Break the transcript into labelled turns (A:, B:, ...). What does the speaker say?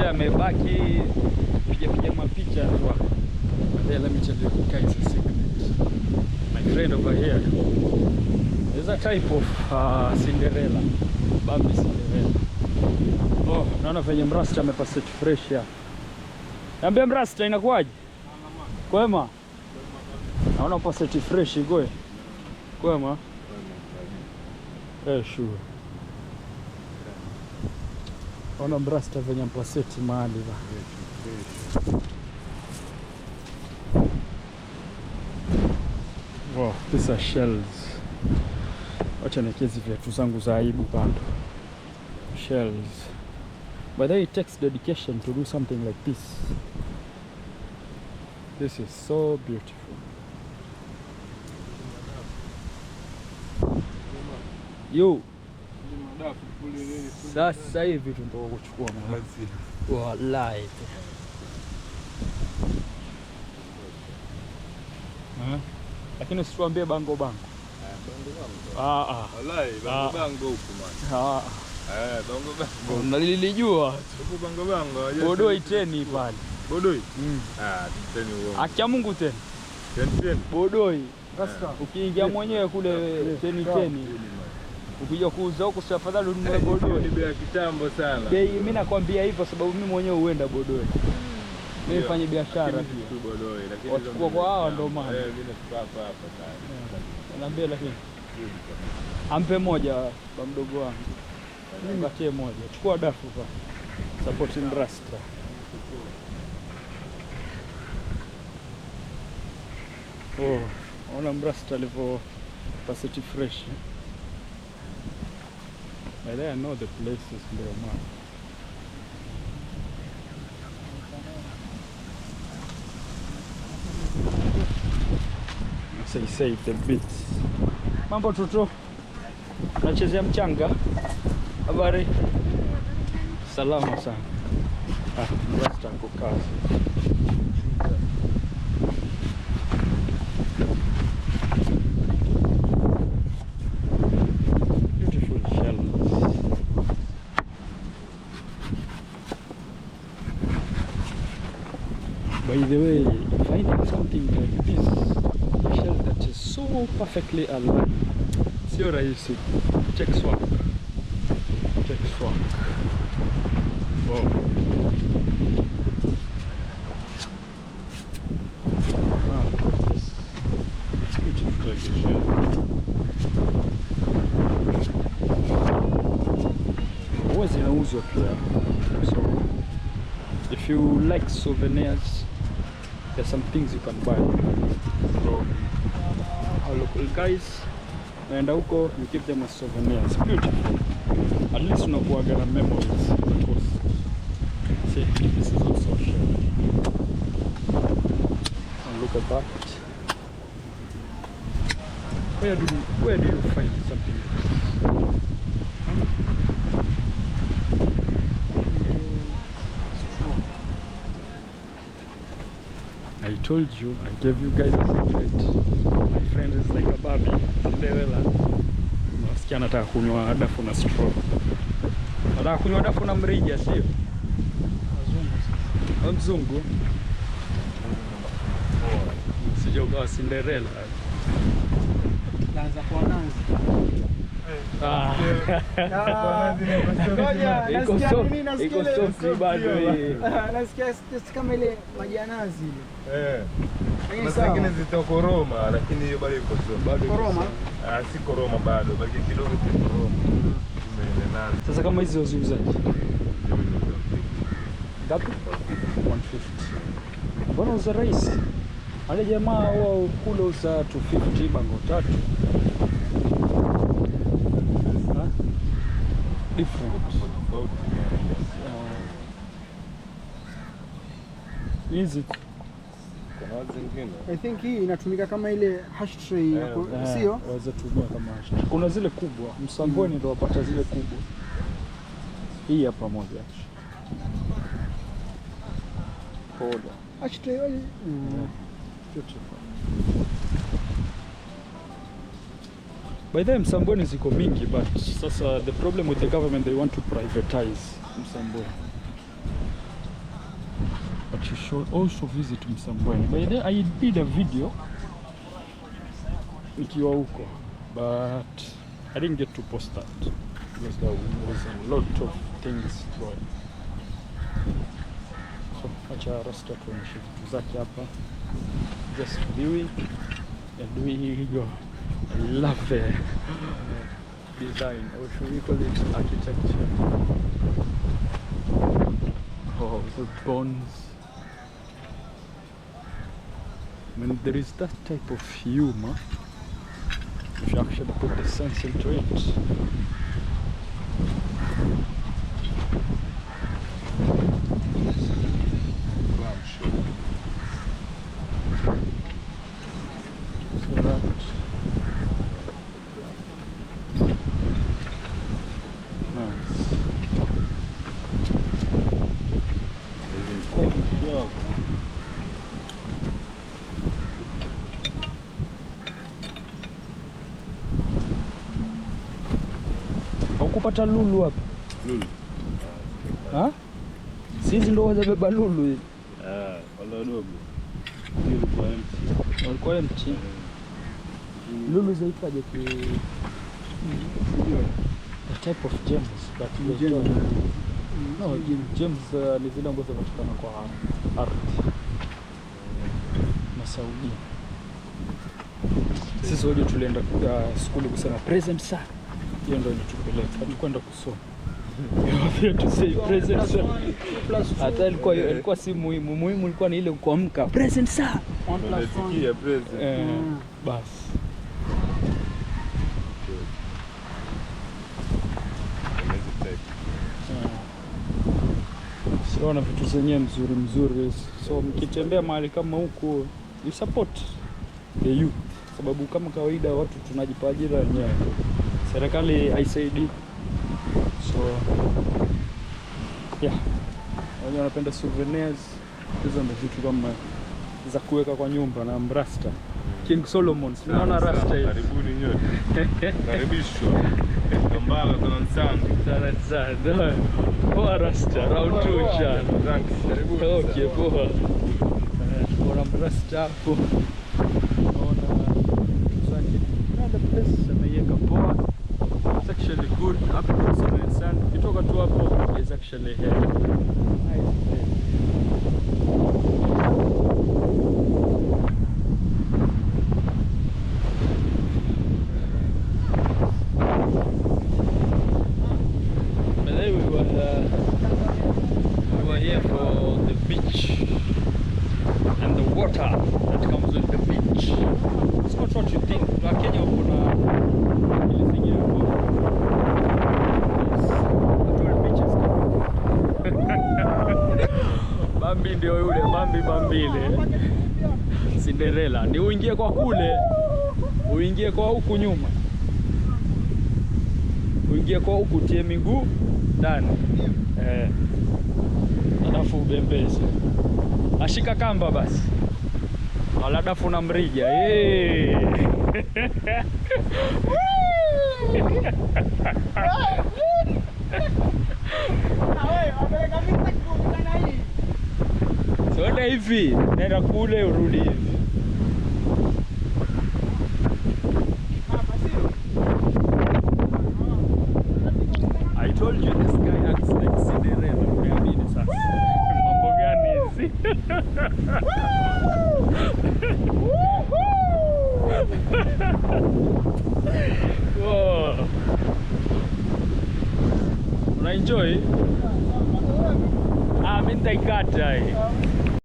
A: Amebaki piga mapicha tu hapo. Let me tell you guys a secret. My friend over here is a type of Cinderella, Bambi Cinderella. Oh, naona venye mrasta amepasset fresh ya. Niambia mrasta inakuaje? Kwema? Naona passet fresh goe. Kwema? Sure. Naona mrasta venye passet mahali ba. Wow, these are shells. Wacha nikizi viatu zangu za aibu bado. Shells. But then it takes dedication to do something like this. This is so beautiful. Yo. Sasa hivi tunataka kuchukua mwanzi. Wallahi. Lakini usituambie bango.
B: Wallahi bango huko man. Bango.
A: Nalilijua.
B: Huko bango.
A: Bodoi teni pale.
B: Bodoi? Teni huo.
A: Acha Mungu teni.
B: Teni.
A: Bodoi. Ukiingia mwenyewe kule teni. Ukija kuuza huko si afadhali ununue Bodoi.
B: Ni bei ya kitambo sana.
A: Bei mimi nakwambia hivyo sababu mimi mwenyewe huenda Bodoi. Mimi nifanye biashara pia.
B: Bodoi lakini
A: wachukua kwa hawa ndo maana.
B: Mimi nafika hapa sana.
A: Naambia lakini ampe moja kwa mdogo wangu. Nipatie moja. Chukua dafu pa. Supporting Rasta. Oh, ona mrasta alivyo paseti fresh. By there I know the place is there, man. Say the beats. Mambo toto. Nachezea mchanga. Habari. Salama sana. Rasta kwa kazi. Beautiful shells. By the way, finding something like this, a shell that is so perfectly aligned, sio rahisi. Takes work. Wow. It's beautiful like a shell. Always inauzwa pia. So if you like souvenirs, there's some things you can buy from our local guys. Naenda huko, you give them a souvenir. It's beautiful. At least unakuaga na memories. Of course. See, this is also a shell. And look at that. Where do you find something like this? I told you, I gave you guys a secret. My friend is like a Barbie Cinderella. Nasikia anataka kunywa dafu na straw. Anataka kunywa dafu na mrija, sio? Mzungu. Sio kwa Cinderella.
C: Naanza kwa nazi.
A: Iko sosi bado hii.
C: Nasikia kama ile maji ya nazi ile.
B: Kuna zingine zitokoroma lakini hiyo bado iko sosi.
C: Koroma?
B: Si koroma bado, bali kidogo tu koroma.
A: Sasa kama hizi waziuzaje? Ngapi? 150. Mbona uza rahisi? Wale jamaa wao kule uza 250 bango tatu. Different. Easy.
C: I think hii inatumika kama ile hash tray, sio?
A: Waweza tumia kama hash tray. Kuna zile kubwa, Msambweni ndio wapata zile kubwa. Hii hapa moja. Poda.
C: Hash tray wale.
A: Beautiful. By the way, Msambweni ziko mingi, but sasa the problem with the government, they want to privatize Msambweni. But you should also visit Msambweni. By the way, I did a video nikiwa huko, but I didn't get to post that because there was a lot of things going. So acha Rasta tuonyeshe vitu zake hapa, just viewing and we go. I love the design, or should we call it architecture? Oh, the bones. I mean, there is that type of humor if you actually put the sense into it. Kupata lulu hapa.
B: Lulu.
A: Ha? Sisi ndo wazabeba lulu hivi.
B: Wala dogo. Lulu kwa empty.
A: Walikuwa empty. Lulu zaitwaje ki the type of gems that you gem. No, gems ni zile ambazo zinapatikana kwa ardhi. Na Saudi. Sisi wote tulienda skuli kusema present sir. Hiyo ndio ilitupeleka. Tulikwenda kusoma. You to say present sir. Hata ilikuwa si muhimu. Muhimu ilikuwa ni ile kuamka. Present sir.
B: 1+1. Present.
A: Basi. Siona vitu zenyewe mzuri. So mkitembea mahali kama huko, you support the youth. Sababu kama kawaida watu tunajipa ajira wenyewe. Serikali haisaidii. So yeah. Wao wanapenda souvenirs. Hizo ndio vitu kama za kuweka kwa nyumba na Rasta. King Solomon, unaona Rasta hiyo.
B: Karibuni nyote. Karibishwa. Kambala kwa Nsangu.
A: Sana. Poa Rasta, round 2 shana.
B: Karibuni.
A: Okay, poa. Kuna Rasta hapo. The place ameiweka poa. It's actually good. Hapo kwa Sun. Kitoka tu hapo is actually here. Nice place. But then we were here for the beach and the water that comes with the beach. It's not what you think. Kenya kuna ile thing hapo. Bambi ndio yule Bambi ile. Cinderella. Ni uingie kwa kule. Uingie kwa huku nyuma. Uingie kwa huku tie miguu ndani. Alafu ubembeze. Ashika kamba basi. Wala dafu na mrija. Soda hivi, nenda kule urudi hivi. I told you this guy acts like Cinderella. Umeamini sasa. Mambo gani hizi? Wow. Una enjoy? Mimi nitaikata hii.